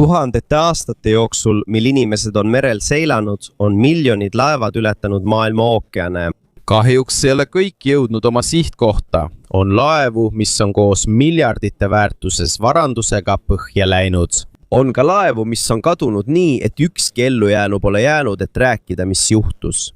Tuhandete aastate jooksul, mil inimesed on merel seilanud, on miljonid laevad ületanud maailma ookeane. Kahjuks ei ole kõik jõudnud oma sihtkohta. On laevu, mis on koos miljardite väärtuses varandusega põhja läinud. On ka laevu, mis on kadunud nii, et ükski ellujäänu pole jäänud, et rääkida, mis juhtus.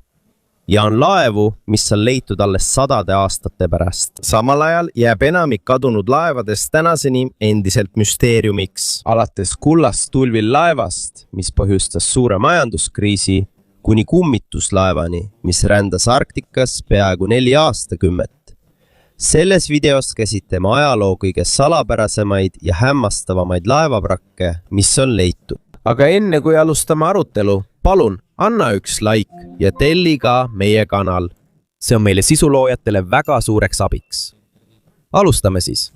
Ja on laevu, mis on leitud alles sadade aastate pärast. Samal ajal jääb enamik kadunud laevadest tänaseni endiselt müsteeriumiks. Alates kullast tulvil laevast, mis põhjustas suure majanduskriisi, kuni kummituslaevani, mis rändas Arktikas peaaegu 4 aastakümmet. Selles videos käsitleme ajaloo kõige salapärasemaid ja hämmastavamaid laevaprakke, mis on leitud. Aga enne kui alustame arutelu, palun anna üks like ja telli ka meie kanal. See on meile sisuloojatele väga suureks abiks. Alustame siis.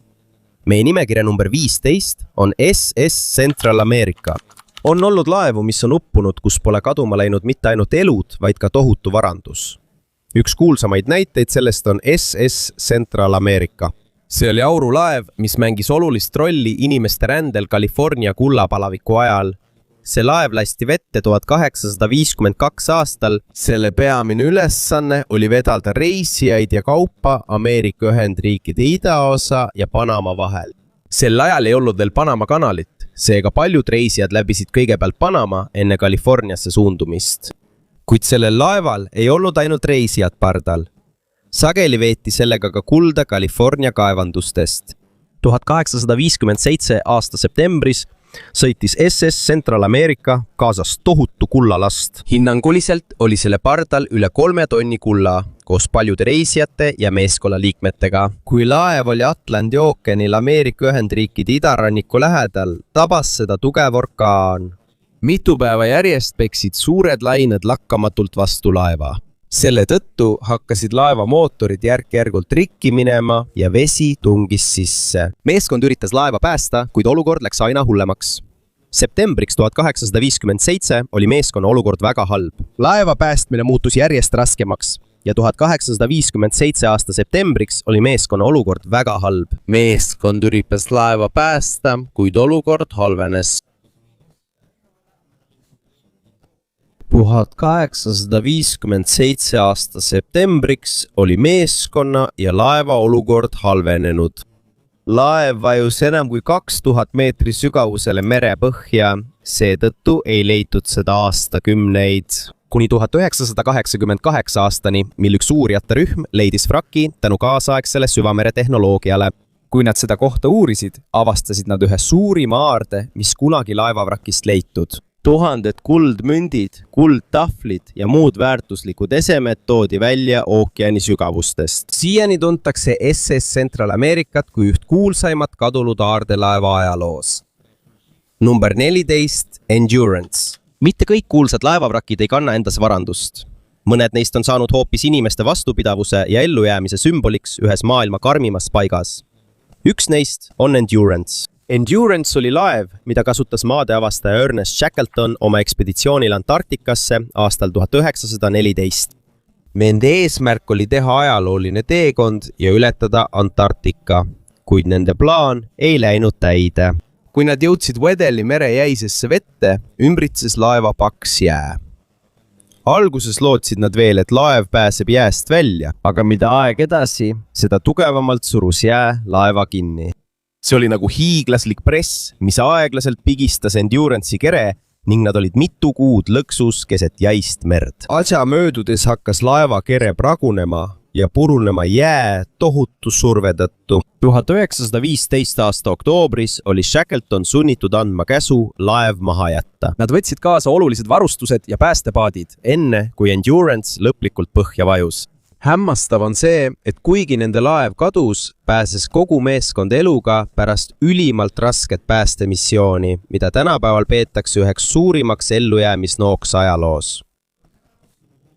Meie nimekirja number 15 on SS Central America. On olnud laevu, mis on uppunud, kus pole kaduma läinud mitte ainult elud, vaid ka tohutu varandus. Üks kuulsamaid näiteid sellest on SS Central America. See oli aurulaev, mis mängis olulist rolli inimeste rändel California kullapalaviku ajal. See laev lasti vette 1852 aastal. Selle peamine ülesanne oli vedada reisijaid ja kaupa Ameerika Ühendriikide idaosa ja Panama vahel. Sel ajal ei olnud veel Panama kanalit, seega paljud reisijad läbisid kõigepealt Panama enne Californiasse suundumist. Kuid sellel laeval ei olnud ainult reisijad pardal. Sageli veeti sellega ka kulda California kaevandustest. 1857 aasta septembris sõitis SS Central America kaasas tohutu kullalast. Hinnanguliselt oli selle pardal üle 3 tonni kulla koos paljude reisijate ja meeskonna liikmetega. Kui laev oli Atlandi ookeanil Ameerika Ühendriikide idaranniku lähedal, tabas seda tugev orkaan. Mitu päeva järjest peksid suured lained lakkamatult vastu laeva. Selle tõttu hakkasid laeva mootorid järk-järgult rikki minema ja vesi tungis sisse. Meeskond üritas laeva päästa, kuid olukord läks aina hullemaks. Septembriks 1857 oli meeskonna olukord väga halb. Laeva päästmine muutus järjest raskemaks ja 1857 aasta septembriks oli meeskonna olukord väga halb. Meeskond üritas laeva päästa, kuid olukord halvenes. 1857 aasta septembriks oli meeskonna ja laeva olukord halvenenud. Laev vajus enam kui 2000 meetri sügavusele merepõhja, seetõttu ei leitud seda aastakümneid. Kuni 1988 aastani, mil üks uurijate rühm leidis vraki tänu kaasaegsele süvamere tehnoloogiale. Kui nad seda kohta uurisid, avastasid nad ühe suurima aarde, mis kunagi laevavrakist leitud. Tuhanded kuldmündid, kuldtahvlid ja muud väärtuslikud esemed toodi välja ookeani sügavustest. Siiani tuntakse SS Central Americat kui üht kuulsaimat kadunud aardelaeva ajaloos. Number 14. Endurance. Mitte kõik kuulsad laevavrakid ei kanna endas varandust. Mõned neist on saanud hoopis inimeste vastupidavuse ja ellujäämise sümboliks ühes maailma karmimas paigas. Üks neist on Endurance. Endurance oli laev, mida kasutas maadeavastaja Ernest Shackleton oma ekspeditsioonil Antarktikasse aastal 1914. Nende eesmärk oli teha ajalooline teekond ja ületada Antarktika, kuid nende plaan ei läinud täide. Kui nad jõudsid Weddelli mere jäisesse vette, ümbritses laeva paks jää. Alguses lootsid nad veel, et laev pääseb jääst välja, aga mida aeg edasi, seda tugevamalt surus jää laeva kinni. See oli nagu hiiglaslik press, mis aeglaselt pigistas Endurance'i kere ning nad olid mitu kuud lõksus keset jäist merd. Aja möödudes hakkas laeva kere pragunema ja purunema jää tohutu surve tõttu. 1915 aasta oktoobris oli Shackleton sunnitud andma käsu laev maha jätta. Nad võtsid kaasa olulised varustused ja päästepaadid, enne kui Endurance lõplikult põhja vajus. Hämmastav on see, et kuigi nende laev kadus, pääses kogu meeskond eluga pärast ülimalt rasket päästemissiooni, mida tänapäeval peetakse üheks suurimaks ellujäämisnooks ajaloos.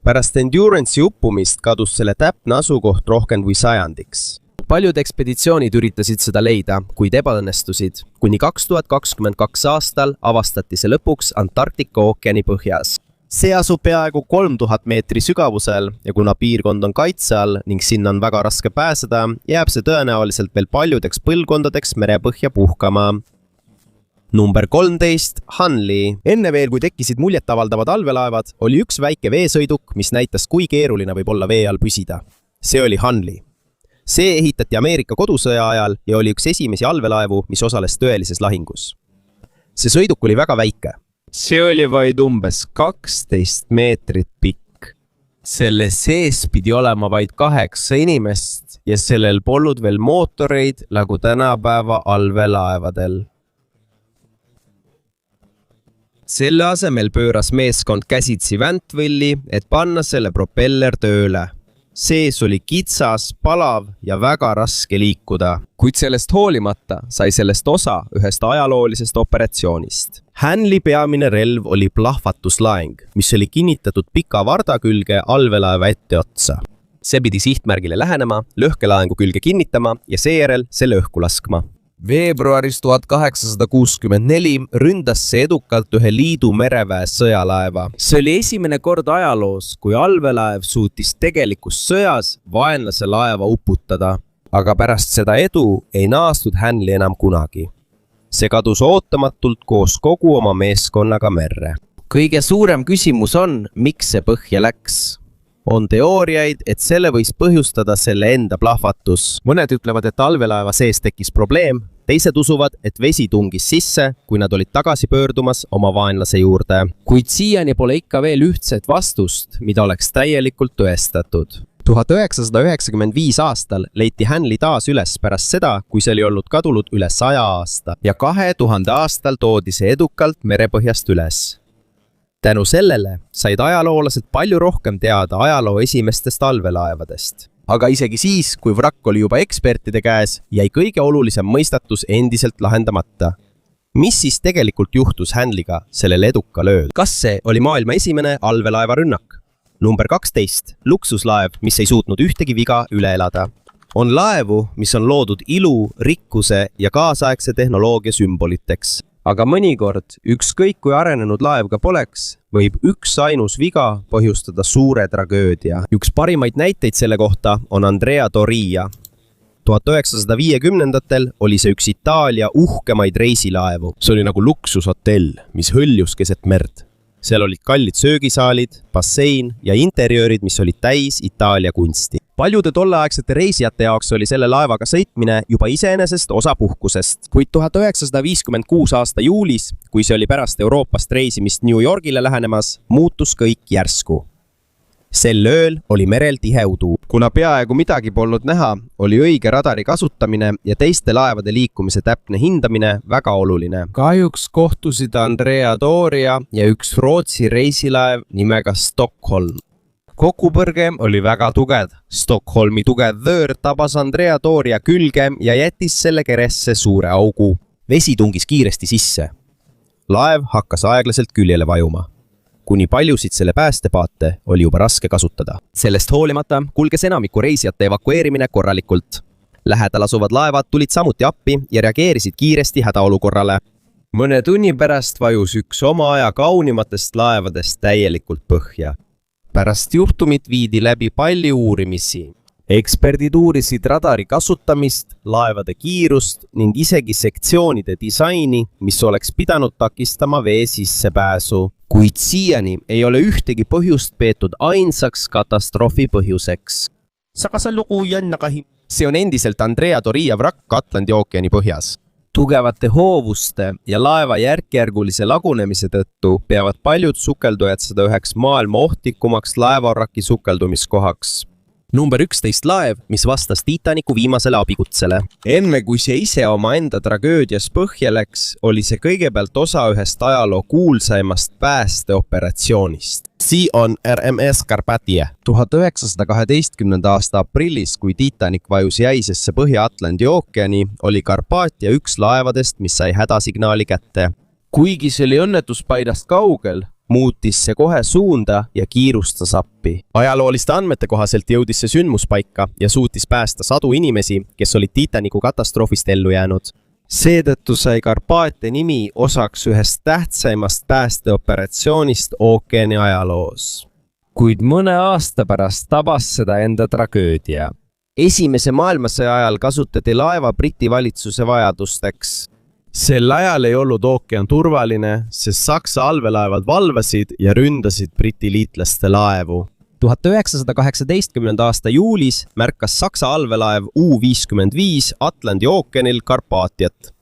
Pärast Endurance'i uppumist kadus selle täpne asukoht rohkem kui sajandiks. Paljud ekspeditsioonid üritasid seda leida, kuid ebaõnnestusid. Kuni 2022 aastal avastati see lõpuks Antarktika ookeani põhjas. See asub peaaegu 3000 meetri sügavusel ja kuna piirkond on kaitse all ning sinna on väga raske pääseda, jääb see tõenäoliselt veel paljudeks põlvkondadeks merepõhja puhkama. number 13, Hanli. enne veel, kui tekkisid muljetavaldavad allveelaevad, oli üks väike veesõiduk, mis näitas, kui keeruline võib olla vee all püsida. See oli Hanli. See ehitati Ameerika kodusõja ajal ja oli üks esimesi allveelaevu, mis osales tõelises lahingus. See sõiduk oli väga väike. See oli vaid umbes 12 meetrit pikk. Selle sees pidi olema vaid 8 inimest ja sellel polnud veel mootoreid nagu tänapäeva allveelaevadel. Selle asemel pööras meeskond käsitsi Väntvõlli, et panna selle propeller tööle. Sees oli kitsas, palav ja väga raske liikuda. Kuid sellest hoolimata sai sellest osa ühest ajaloolisest operatsioonist. Hanli peamine relv oli plahvatuslaeng, mis oli kinnitatud pika varda külge allveelaeva etteotsa. See pidi sihtmärgile lähenema, lõhkelaengu külge kinnitama ja seejärel selle õhku laskma. Veebruaris 1864 ründas see edukalt ühe liidu mereväe sõjalaeva. See oli esimene kord ajaloos, kui allveelaev suutis tegelikus sõjas vaenlase laeva uputada. Aga pärast seda edu ei naastud Hanli enam kunagi. See kadus ootamatult koos kogu oma meeskonnaga merre. Kõige suurem küsimus on, miks see põhja läks. On teooriaid, et selle võis põhjustada selle enda plahvatus. Mõned ütlevad, et allveelaeva sees tekkis probleem, teised usuvad, et vesi tungis sisse, kui nad olid tagasi pöördumas oma vaenlase juurde. Kuid siiani pole ikka veel ühtset vastust, mida oleks täielikult tõestatud. 1995 aastal leiti Hanli taas üles pärast seda, kui see oli olnud kadunud üle 100 aasta. Ja 2000 aastal toodi see edukalt merepõhjast üles. Tänu sellele said ajaloolased palju rohkem teada ajaloo esimestest allveelaevadest. Aga isegi siis, kui vrakk oli juba ekspertide käes, jäi kõige olulisem mõistatus endiselt lahendamata. Mis siis tegelikult juhtus Hanliga sellel edukal ööl? Kas see oli maailma esimene allveelaeva rünnak? Number 12. Luksuslaev, mis ei suutnud ühtegi viga üle elada. On laevu, mis on loodud ilu, rikkuse ja kaasaegse tehnoloogia sümboliteks. Aga mõnikord, ükskõik kui arenenud laev ka poleks, võib üks ainus viga põhjustada suure tragöödia. Üks parimaid näiteid selle kohta on Andrea Doria. 1950-ndatel oli see üks Itaalia uhkemaid reisilaevu. See oli nagu luksushotell, mis hõljus keset merd. Seal olid kallid söögisaalid, bassein ja interjöörid, mis olid täis Itaalia kunsti. Paljude tolleaegsete reisijate jaoks oli selle laevaga sõitmine juba iseenesest osa puhkusest. Kuid 1956 aasta juulis, kui see oli pärast Euroopast reisimist New Yorgile lähenemas, muutus kõik järsku. Sel ööl oli merel tihe udu. Kuna peaaegu midagi polnud näha, oli õige radari kasutamine ja teiste laevade liikumise täpne hindamine väga oluline. Kahjuks kohtusid Andrea Doria ja üks Rootsi reisilaev nimega Stockholm. Kokkupõrge oli väga tugev. Stockholmi tugev vöör tabas Andrea Doria külge ja jättis selle keresse suure augu. Vesi tungis kiiresti sisse. Laev hakkas aeglaselt küljele vajuma. Kuni paljusid selle päästepaate oli juba raske kasutada. Sellest hoolimata kulges enamiku reisijate evakueerimine korralikult. Lähedal asuvad laevad tulid samuti appi ja reageerisid kiiresti hädaolukorrale. Mõne tunni pärast vajus üks oma aja kaunimatest laevadest täielikult põhja. Pärast juhtumit viidi läbi palju uurimisi. Eksperdid uurisid radari kasutamist, laevade kiirust ning isegi sektsioonide disaini, mis oleks pidanud takistama vee sissepääsu. Kuid siiani ei ole ühtegi põhjust peetud ainsaks katastroofi põhjuseks. See on endiselt Andrea Doria vrakk Atlandi ookeani põhjas. Tugevate hoovuste ja laeva järkjärgulise lagunemise tõttu peavad paljud sukeldujad seda üheks maailma ohtlikumaks laevaraki sukeldumiskohaks. Number 11 laev, mis vastas Titanicu viimasele abikutsele. Enne kui see ise oma enda tragöödias põhja läks, oli see kõigepealt osa ühest ajaloo kuulsaimast päästeoperatsioonist. See on RMS Carpathia. 1912. aasta aprillis, kui Titanic vajus jäisesse Põhja-Atlandi ookeani, oli Carpathia üks laevadest, mis sai hädasignaali kätte. Kuigi see oli õnnetuspaidast kaugel, muutis see kohe suunda ja kiirustas appi. Ajalooliste andmete kohaselt jõudis see sündmuspaika ja suutis päästa sadu inimesi, kes olid Titanicu katastroofist ellu jäänud. Seetõttu sai Carpathia nimi osaks ühest tähtsaimast päästeoperatsioonist ookeani ajaloos. Kuid mõne aasta pärast tabas seda enda tragöödia. Esimese maailmasõja ajal kasutati laeva Briti valitsuse vajadusteks. sel ajal ei olnud ookean turvaline, sest Saksa allveelaevad valvasid ja ründasid Briti liitlaste laevu. 1918. aasta juulis märkas Saksa allveelaev U-55 Atlandi ookeanil Karpaatiat.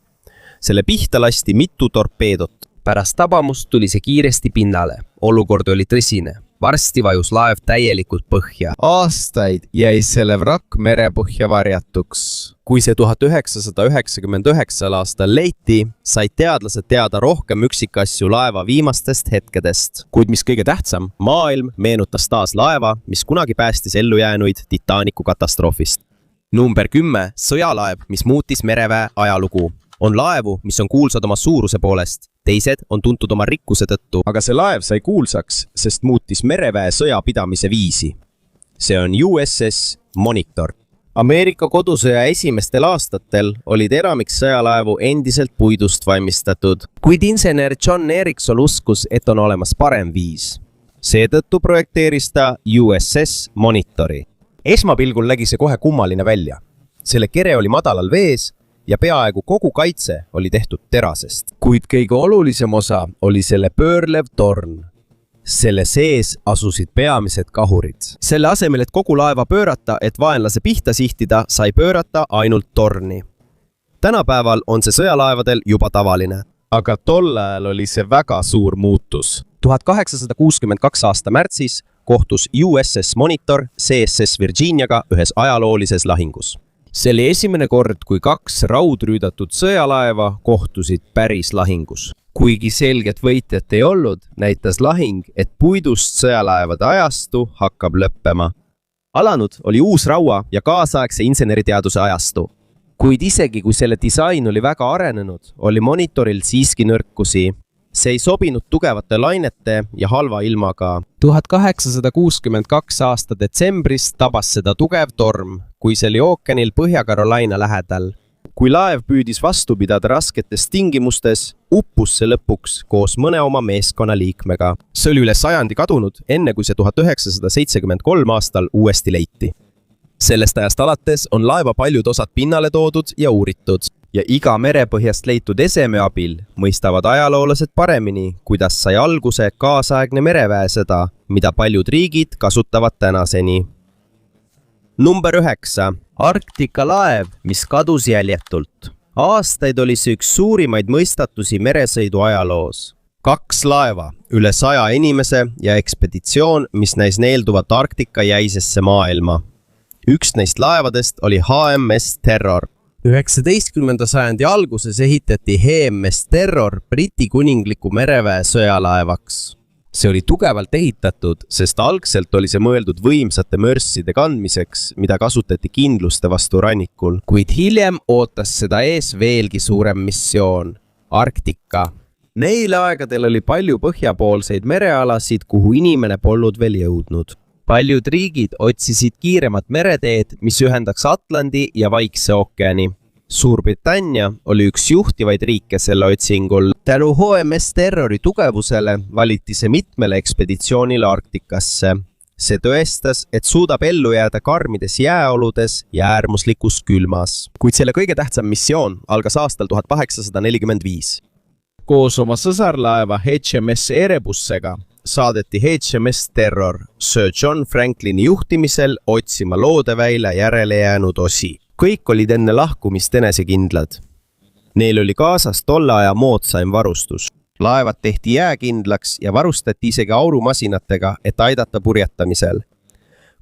Selle pihta lasti mitu torpeedot. Pärast tabamust tuli see kiiresti pinnale. Olukord oli tõsine. Varsti vajus laev täielikult põhja. Aastaid jäi selle vrakk merepõhja varjatuks. Kui see 1999. aastal leiti, said teadlased teada rohkem üksikasju laeva viimastest hetkedest. Kuid mis kõige tähtsam, maailm meenutas taas laeva, mis kunagi päästis ellujäänuid Titanicu katastroofist. Number 10, sõjalaev, mis muutis mereväe ajalugu. On laevu, mis on kuulsad oma suuruse poolest. Teised on tuntud oma rikkuse tõttu. Aga see laev sai kuulsaks, sest muutis mereväe sõjapidamise viisi. See on USS Monitor. Ameerika kodusõja esimestel aastatel olid enamik sõjalaevu endiselt puidust valmistatud, kuid insener John Erickson uskus, et on olemas parem viis. Seetõttu projekteeris ta USS Monitori. Esmapilgul nägi see kohe kummaline välja. Selle kere oli madalal vees ja peaaegu kogu kaitse oli tehtud terasest. Kuid kõige olulisem osa oli selle pöörlev torn. Selle sees asusid peamised kahurid. Selle asemel, et kogu laeva pöörata, et vaenlase pihta sihtida, sai pöörata ainult torni. Tänapäeval on see sõjalaevadel juba tavaline. Aga tol ajal oli see väga suur muutus. 1862 aasta märtsis kohtus USS Monitor CSS Virginiaga ühes ajaloolises lahingus. See oli esimene kord, kui 2 raudrüüdatud sõjalaeva kohtusid päris lahingus. Kuigi selget võitjat ei olnud, näitas lahing, et puidust sõjalaevade ajastu hakkab lõppema. Alanud oli uus raua ja kaasaegse inseneriteaduse ajastu. Kuid isegi kui selle disain oli väga arenenud, oli Monitoril siiski nõrkusi. See ei sobinud tugevate lainete ja halva ilmaga. 1862 aasta detsembris tabas seda tugev torm, kui see oli ookeanil Põhja-Carolina lähedal. Kui laev püüdis vastu pidada rasketes tingimustes, uppus see lõpuks koos mõne oma meeskonna liikmega. See oli üle sajandi kadunud, enne kui see 1973 aastal uuesti leiti. Sellest ajast alates on laeva paljud osad pinnale toodud ja uuritud. Ja iga merepõhjast leitud eseme abil mõistavad ajaloolased paremini, kuidas sai alguse kaasaegne mereväesõda, mida paljud riigid kasutavad tänaseni. Number 9. Arktika laev, mis kadus jäljetult. Aastaid oli see üks suurimaid mõistatusi meresõidu ajaloos. 2 laeva, üle 100 inimese ja ekspeditsioon, mis näis neelduvat Arktika jäisesse maailma. Üks neist laevadest oli HMS Terror. 19. sajandi alguses ehitati HMS Terror Briti kuningliku mereväe sõjalaevaks. See oli tugevalt ehitatud, sest algselt oli see mõeldud võimsate mörsside kandmiseks, mida kasutati kindluste vastu rannikul. Kuid hiljem ootas seda ees veelgi suurem missioon – Arktika. Neil aegadel oli palju põhjapoolseid merealasid, kuhu inimene polnud veel jõudnud. Paljud riigid otsisid kiiremat mereteed, mis ühendaks Atlandi ja Vaikse ookeani. Suurbritannia oli üks juhtivaid riike selle otsingul. Tänu HMS Terrori tugevusele valiti see mitmele ekspeditsioonile Arktikasse. See tõestas, et suudab ellu jääda karmides jääoludes ja äärmuslikus külmas. Kuid selle kõige tähtsam missioon algas aastal 1845. Koos oma sõsarlaeva HMS Erebussega saadeti HMS Terror Sir John Franklini juhtimisel otsima loodeväila järele jäänud osi. Kõik olid enne lahkumist enesekindlad. Neil oli kaasas tolle aja moodsaim varustus. Laevad tehti jääkindlaks ja varustati isegi aurumasinatega, et aidata purjetamisel.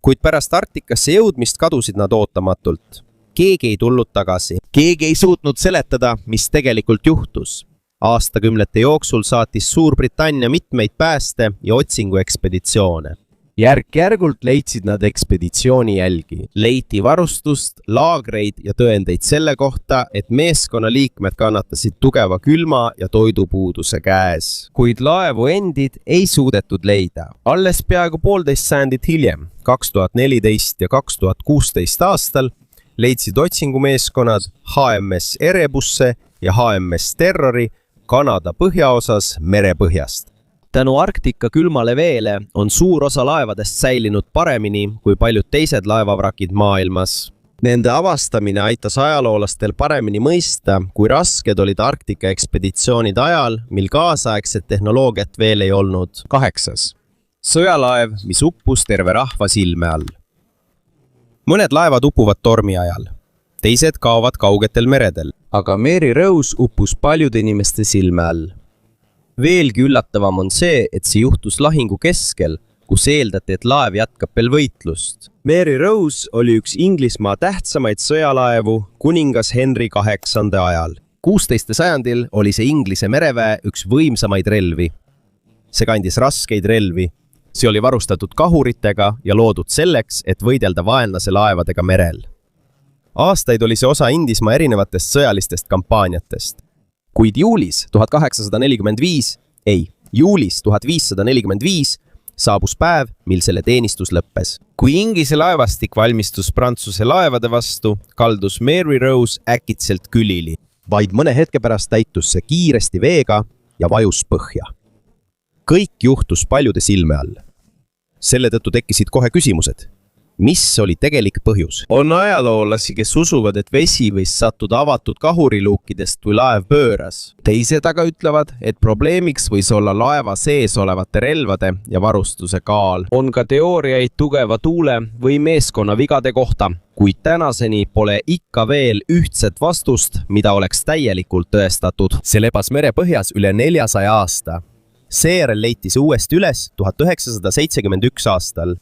Kuid pärast Arktikasse jõudmist kadusid nad ootamatult. Keegi ei tulnud tagasi. Keegi ei suutnud seletada, mis tegelikult juhtus. Aastakümnete jooksul saatis Suurbritannia mitmeid pääste ja otsinguekspeditsioone. Järk-järgult leidsid nad ekspeditsiooni jälgi. Leiti varustust, laagreid ja tõendeid selle kohta, et meeskonna liikmed kannatasid tugeva külma ja toidupuuduse käes. Kuid laevu endid ei suudetud leida. Alles peaaegu 1,5 sajandit hiljem, 2014 ja 2016 aastal, leidsid otsingumeeskonnad HMS Erebusse ja HMS Terrori Kanada põhjaosas merepõhjast. Tänu Arktika külmale veele on suur osa laevadest säilinud paremini kui paljud teised laevavrakid maailmas. Nende avastamine aitas ajaloolastel paremini mõista, kui rasked olid Arktika ekspeditsioonid ajal, mil kaasaegset tehnoloogiat veel ei olnud. 8. Sõjalaev, mis uppus terve rahva silme all. Mõned laevad upuvad tormi ajal, teised kaovad kaugetel meredel. Aga Mary Rose uppus paljude inimeste silme all. Veelgi üllatavam on see, et see juhtus lahingu keskel, kus eeldati, et laev jätkab veel võitlust. Mary Rose oli üks Inglismaa tähtsamaid sõjalaevu kuningas Henry VIII ajal. 16. sajandil oli see Inglise mereväe üks võimsamaid relvi. See kandis raskeid relvi. See oli varustatud kahuritega ja loodud selleks, et võidelda vaenlase laevadega merel. Aastaid oli see osa Inglismaa erinevatest sõjalistest kampaaniatest. Kuid juulis 1545 saabus päev, mil selle teenistus lõppes. Kui Inglise laevastik valmistus Prantsuse laevade vastu, kaldus Mary Rose äkitselt külili. Vaid mõne hetke pärast täitus see kiiresti veega ja vajus põhja. Kõik juhtus paljude silme all. Selle tõttu tekkisid kohe küsimused. Mis oli tegelik põhjus? On ajaloolasi, kes usuvad, et vesi võis sattuda avatud kahuriluukidest, kui laev pööras. Teised aga ütlevad, et probleemiks võis olla laeva sees olevate relvade ja varustuse kaal. On ka teooriaid tugeva tuule või meeskonna vigade kohta, kuid tänaseni pole ikka veel ühtset vastust, mida oleks täielikult tõestatud. See lebas merepõhjas üle 400 aasta. Seejärel leiti see uuesti üles 1971 aastal.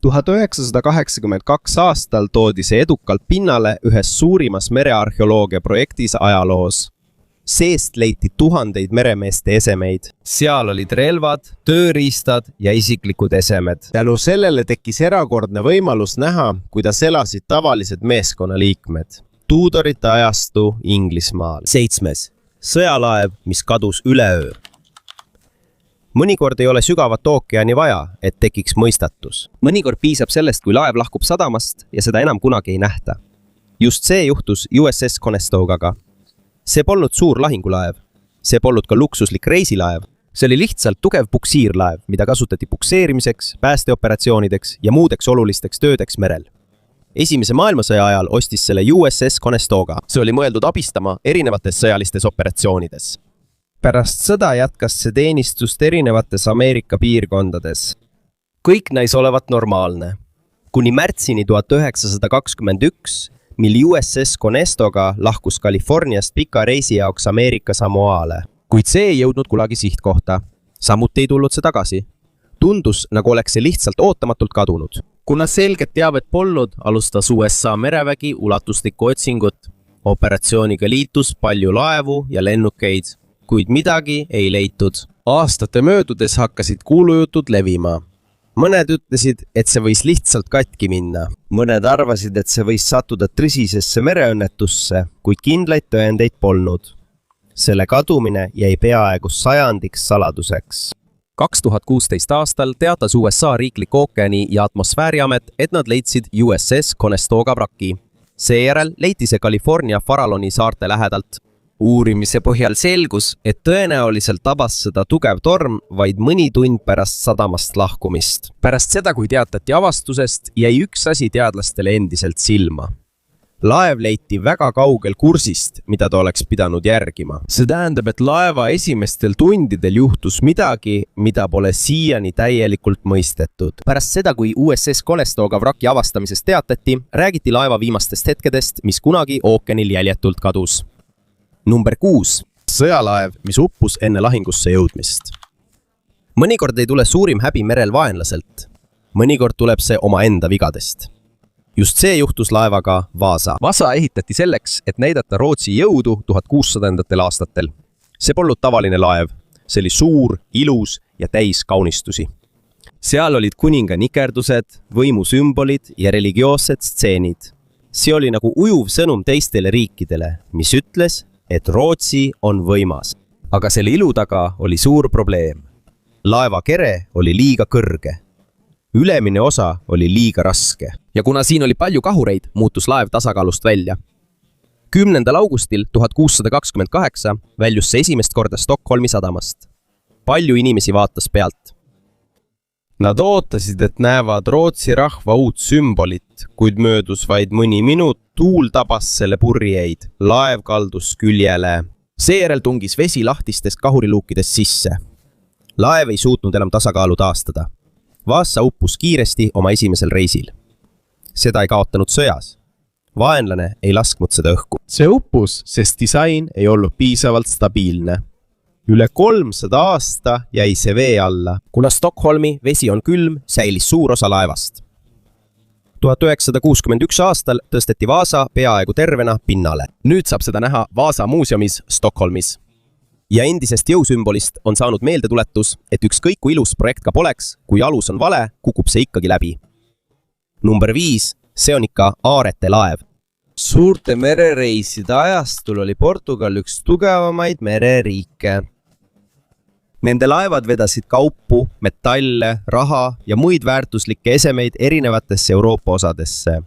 1982 aastal toodi see edukalt pinnale ühes suurimas merearheoloogia projektis ajaloos. Seest leiti tuhandeid meremeeste esemeid. Seal olid relvad, tööriistad ja isiklikud esemed. Tänu sellele tekkis erakordne võimalus näha, kuidas elasid tavalised meeskonnaliikmed. Tudorite ajastu Inglismaal. 7. Sõjalaev, mis kadus üleöö. Mõnikord ei ole sügavat ookeani vaja, et tekiks mõistatus. Mõnikord piisab sellest, kui laev lahkub sadamast ja seda enam kunagi ei nähta. Just see juhtus USS Conestogaga. See polnud suur lahingulaev. See polnud ka luksuslik reisilaev. See oli lihtsalt tugev puksiirlaev, mida kasutati pukseerimiseks, päästeoperatsioonideks ja muudeks olulisteks töödeks merel. Esimese maailmasõja ajal ostis selle USS Conestoga. See oli mõeldud abistama erinevates sõjalistes operatsioonides. Pärast sõda jätkas see teenistust erinevates Ameerika piirkondades. Kõik näis olevat normaalne. Kuni märtsini 1921, mil USS Conestoga lahkus Californiast pika reisi jaoks Ameerika Samoale. Kuid see ei jõudnud kunagi sihtkohta. Samuti ei tulnud see tagasi. Tundus, nagu oleks see lihtsalt ootamatult kadunud. Kuna selget teavet polnud, alustas USA merevägi ulatuslikku otsingut. Operatsiooniga liitus palju laevu ja lennukeid. Kuid midagi ei leitud. Aastate möödudes hakkasid kuulujutud levima. Mõned ütlesid, et see võis lihtsalt katki minna. Mõned arvasid, et see võis sattuda tõsisesse mereõnnetusse, kuid kindlaid tõendeid polnud. Selle kadumine jäi peaaegu sajandiks saladuseks. 2016 aastal teatas USA riiklik ookeani ja atmosfääriamet, et nad leidsid USS Conestoga vraki. Seejärel leiti see California Faralloni saarte lähedalt. Uurimise põhjal selgus, et tõenäoliselt tabas seda tugev torm vaid mõni tund pärast sadamast lahkumist. Pärast seda, kui teatati avastusest, jäi üks asi teadlastele endiselt silma. Laev leiti väga kaugel kursist, mida ta oleks pidanud järgima. See tähendab, et laeva esimestel tundidel juhtus midagi, mida pole siiani täielikult mõistetud. Pärast seda, kui USS Conestoga vraki avastamisest teatati, räägiti laeva viimastest hetkedest, mis kunagi ookeanil jäljetult kadus. Number 6. Sõjalaev, mis uppus enne lahingusse jõudmist. Mõnikord ei tule suurim häbi merel vaenlaselt. Mõnikord tuleb see omaenda vigadest. Just see juhtus laevaga Vasa. Vasa ehitati selleks, et näidata Rootsi jõudu 1600. aastatel. See polnud tavaline laev. See oli suur, ilus ja täis kaunistusi. Seal olid kuninga nikerdused, võimusümbolid ja religioossed stseenid. See oli nagu ujuv sõnum teistele riikidele, mis ütles, et Rootsi on võimas. Aga selle ilu taga oli suur probleem. Laeva kere oli liiga kõrge. Ülemine osa oli liiga raske. Ja kuna siin oli palju kahureid, muutus laev tasakaalust välja. 10. augustil 1628 väljus see esimest korda Stockholmi sadamast. Palju inimesi vaatas pealt. Nad ootasid, et näevad Rootsi rahva uut sümbolit, kuid möödus vaid mõni minut, tuul tabas selle purjeid, laev kaldus küljele. Seejärel tungis vesi lahtistest kahuriluukidest sisse. Laev ei suutnud enam tasakaalu taastada. Vaasa uppus kiiresti oma esimesel reisil. Seda ei kaotanud sõjas. Vaenlane ei lasknud seda õhku. See uppus, sest disain ei olnud piisavalt stabiilne. Üle 300 aasta jäi see vee alla. Kuna Stockholmi vesi on külm, säilis suur osa laevast. 1961 aastal tõsteti Vaasa peaaegu tervena pinnale. Nüüd saab seda näha Vaasa muuseumis Stockholmis. Ja endisest jõusümbolist on saanud meeldetuletus, et ükskõik kui ilus projekt ka poleks, kui alus on vale, kukub see ikkagi läbi. Number 5, see on ikka aarete laev. Suurte merereiside ajastul oli Portugal üks tugevamaid mereriike. Nende laevad vedasid kaupu, metalle, raha ja muid väärtuslikke esemeid erinevatesse Euroopa osadesse.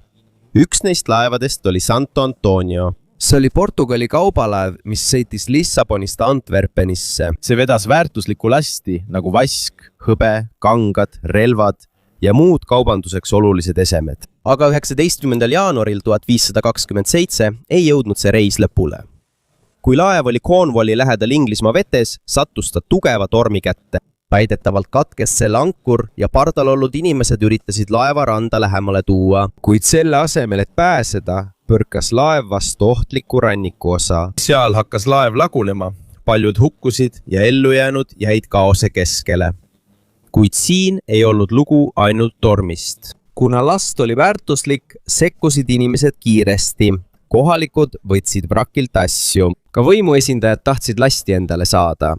Üks neist laevadest oli Santo Antonio. See oli Portugali kaubalaev, mis sõitis Lissabonist Antwerpenisse. See vedas väärtuslikku lasti nagu vask, hõbe, kangad, relvad ja muud kaubanduseks olulised esemed. Aga 19. jaanuaril 1527 ei jõudnud see reis lõpule. Kui laev oli Cornwalli lähedal Inglismaa vetes, sattus ta tugeva tormi kätte. Väidetavalt katkes selle ankur ja pardal olnud inimesed üritasid laeva randa lähemale tuua. Kuid selle asemel, et pääseda, põrkas laev vastu ohtliku ranniku osa. Seal hakkas laev lagunema. Paljud hukkusid ja ellujäänud jäid kaose keskele. Kuid siin ei olnud lugu ainult tormist. Kuna last oli väärtuslik, sekkusid inimesed kiiresti. Kohalikud võtsid vrakilt asju. Ka võimuesindajad tahtsid lasti endale saada.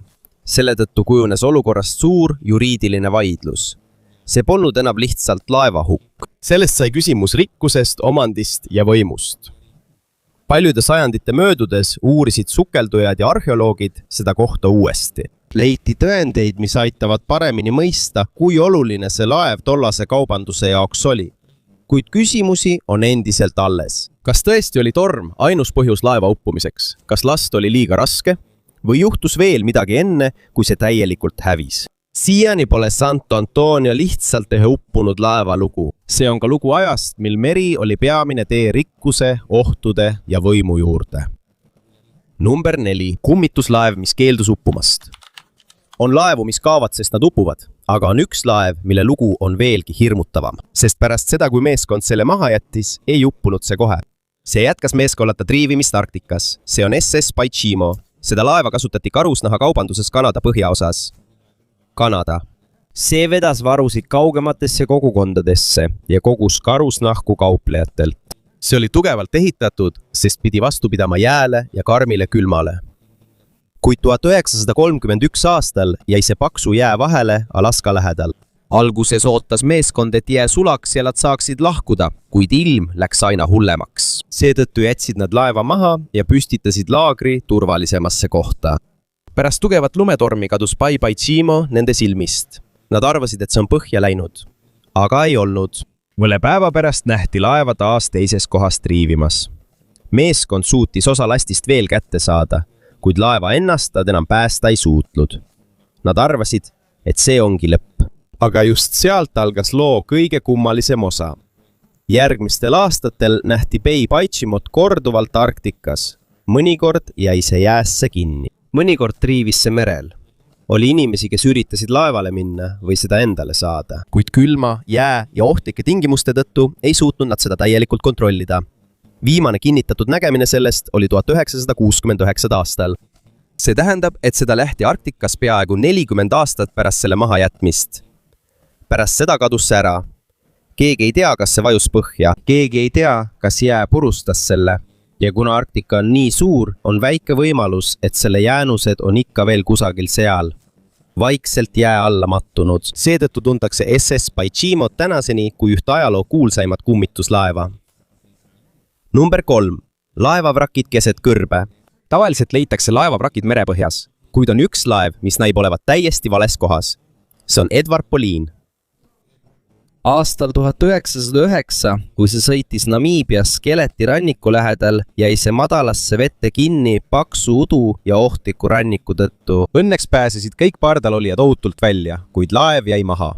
Selle tõttu kujunes olukorrast suur juriidiline vaidlus. See polnud enam lihtsalt laevahukk. Sellest sai küsimus rikkusest, omandist ja võimust. Paljude sajandite möödudes uurisid sukeldujad ja arheoloogid seda kohta uuesti. Leiti tõendeid, mis aitavad paremini mõista, kui oluline see laev tollase kaubanduse jaoks oli. Kuid küsimusi on endiselt alles. Kas tõesti oli torm ainus põhjus laeva uppumiseks? Kas last oli liiga raske? Või juhtus veel midagi enne, kui see täielikult hävis? Siiani pole Santo Antonio lihtsalt ühe uppunud laeva lugu. See on ka lugu ajast, mil meri oli peamine tee rikkuse, ohtude ja võimu juurde. Number 4. Kummituslaev, mis keeldus uppumast. On laevu, mis kaovad, sest nad upuvad, aga on üks laev, mille lugu on veelgi hirmutavam. Sest pärast seda, kui meeskond selle maha jättis, ei uppunud see kohe. See jätkas meeskonnata triivimist Arktikas. See on SS Paicimo. Seda laeva kasutati karusnaha kaubanduses Kanada põhjaosas. Kanada. See vedas varusid kaugematesse kogukondadesse ja kogus karusnahku kauplejatelt. See oli tugevalt ehitatud, sest pidi vastu pidama jääle ja karmile külmale. Kuid 1931 aastal jäi see paksu jää vahele Alaska lähedal. Alguses ootas meeskond, et jää sulaks ja nad saaksid lahkuda, kuid ilm läks aina hullemaks. Seetõttu jätsid nad laeva maha ja püstitasid laagri turvalisemasse kohta. Pärast tugevat lumetormi kadus Paicimo nende silmist. Nad arvasid, et see on põhja läinud, aga ei olnud. Mõne päeva pärast nähti laeva taas teises kohas triivimas. Meeskond suutis osa lastist veel kätte saada, kuid laeva ennast nad enam päästa ei suutnud. Nad arvasid, et see ongi lõpp. Aga just sealt algas loo kõige kummalisem osa. Järgmistel aastatel nähti Paicimot korduvalt Arktikas. Mõnikord jäi see jäässe kinni. Mõnikord triivis see merel. Oli inimesi, kes üritasid laevale minna või seda endale saada. Kuid külma, jää ja ohtlike tingimuste tõttu ei suutnud nad seda täielikult kontrollida. Viimane kinnitatud nägemine sellest oli 1969 aastal. See tähendab, et seda lähti Arktikas peaaegu 40 aastat pärast selle mahajätmist. Pärast seda kadus see ära. Keegi ei tea, kas see vajus põhja. Keegi ei tea, kas jää purustas selle. Ja kuna Arktika on nii suur, on väike võimalus, et selle jäänused on ikka veel kusagil seal. Vaikselt jää alla mattunud. Seetõttu tuntakse SS Paicimot tänaseni kui üht ajaloo kuulsaimat kummituslaeva. Number 3. Laevavrakid keset kõrbe. Tavaliselt leitakse laevavrakid merepõhjas, kuid on üks laev, mis näib olevat täiesti vales kohas. See on Edward Boleyn. Aastal 1909, kui see sõitis Namiibias Skeleti ranniku lähedal, jäi see madalasse vette kinni paksu udu ja ohtliku ranniku tõttu. Õnneks pääsesid kõik pardal olijad ohutult välja, kuid laev jäi maha.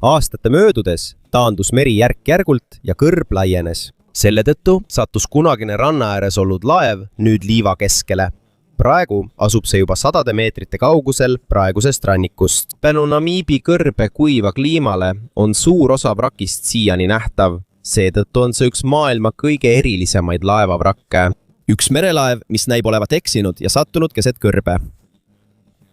aastate möödudes taandus meri järk-järgult ja kõrb laienes. Selle tõttu sattus kunagine ranna ääres olnud laev nüüd liiva keskele. Praegu asub see juba sadade meetrite kaugusel praegusest rannikust. Tänu Namiibi kõrbe kuiva kliimale on suur osa vrakist siiani nähtav. Seetõttu on see üks maailma kõige erilisemaid laevavrakke. Üks merelaev, mis näib olevat eksinud ja sattunud keset kõrbe.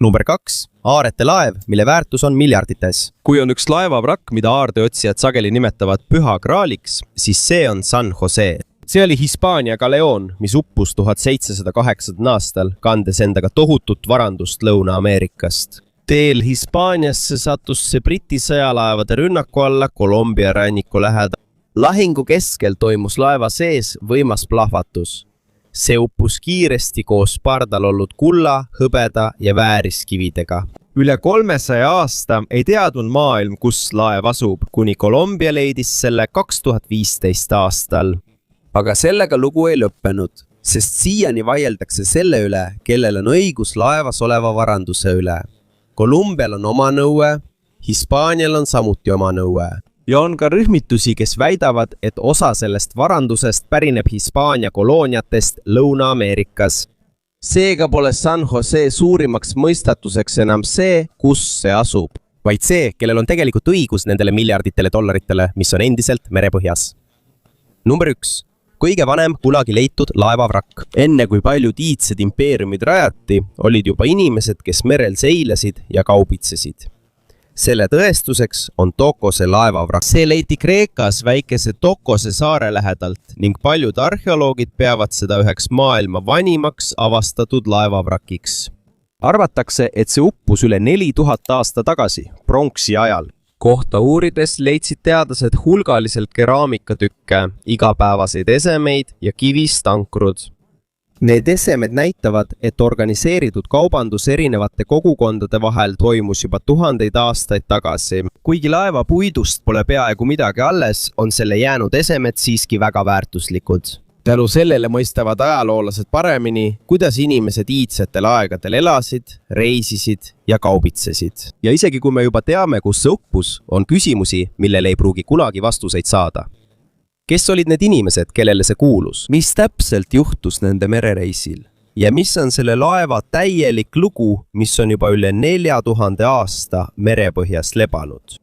Number 2. Aarete laev, mille väärtus on miljardites. Kui on üks laevavrakk, mida aardeotsijad sageli nimetavad püha graaliks, siis see on San Jose. See oli Hispaania galeoon, mis uppus 1708 aastal, kandes endaga tohutut varandust Lõuna-Ameerikast. Teel Hispaaniasse sattus see Briti sõjalaevade rünnaku alla Kolumbia ranniku lähedal. Lahingu keskel toimus laeva sees võimas plahvatus. See uppus kiiresti koos pardal olnud kulla, hõbeda ja vääriskividega. Üle 300 aasta ei teadnud maailm, kus laev asub, kuni Kolumbia leidis selle 2015 aastal. Aga sellega lugu ei lõppenud, sest siiani vaieldakse selle üle, kellel on õigus laevas oleva varanduse üle. Kolumbial on oma nõue, Hispaanial on samuti oma nõue. Ja on ka rühmitusi, kes väidavad, et osa sellest varandusest pärineb Hispaania kolooniatest Lõuna-Ameerikas. Seega pole San Jose suurimaks mõistatuseks enam see, kus see asub, vaid see, kellel on tegelikult õigus nendele miljarditele dollaritele, mis on endiselt merepõhjas. Number 1. Kõige vanem kunagi leitud laevavrakk. Enne kui paljud iidsed impeeriumid rajati, olid juba inimesed, kes merel seilasid ja kaubitsesid. Selle tõestuseks on Tokose laevavrakk. See leiti Kreekas väikese Tokose saare lähedalt ning paljud arheoloogid peavad seda üheks maailma vanimaks avastatud laevavrakiks. Arvatakse, et see uppus üle 4000 aasta tagasi, pronksi ajal. Kohta uurides leidsid teadlased hulgaliselt keraamikatükke, igapäevaseid esemeid ja kivist ankrud. Need esemed näitavad, et organiseeritud kaubandus erinevate kogukondade vahel toimus juba tuhandeid aastaid tagasi. Kuigi laeva puidust pole peaaegu midagi alles, on selle jäänud esemed siiski väga väärtuslikud. Tänu sellele mõistavad ajaloolased paremini, kuidas inimesed iidsetel aegadel elasid, reisisid ja kaubitsesid. Ja isegi kui me juba teame, kus see uppus, on küsimusi, millele ei pruugi kunagi vastuseid saada. Kes olid need inimesed, kellele see kuulus? Mis täpselt juhtus nende merereisil? Ja mis on selle laeva täielik lugu, mis on juba üle 4000 aasta merepõhjas lebanud?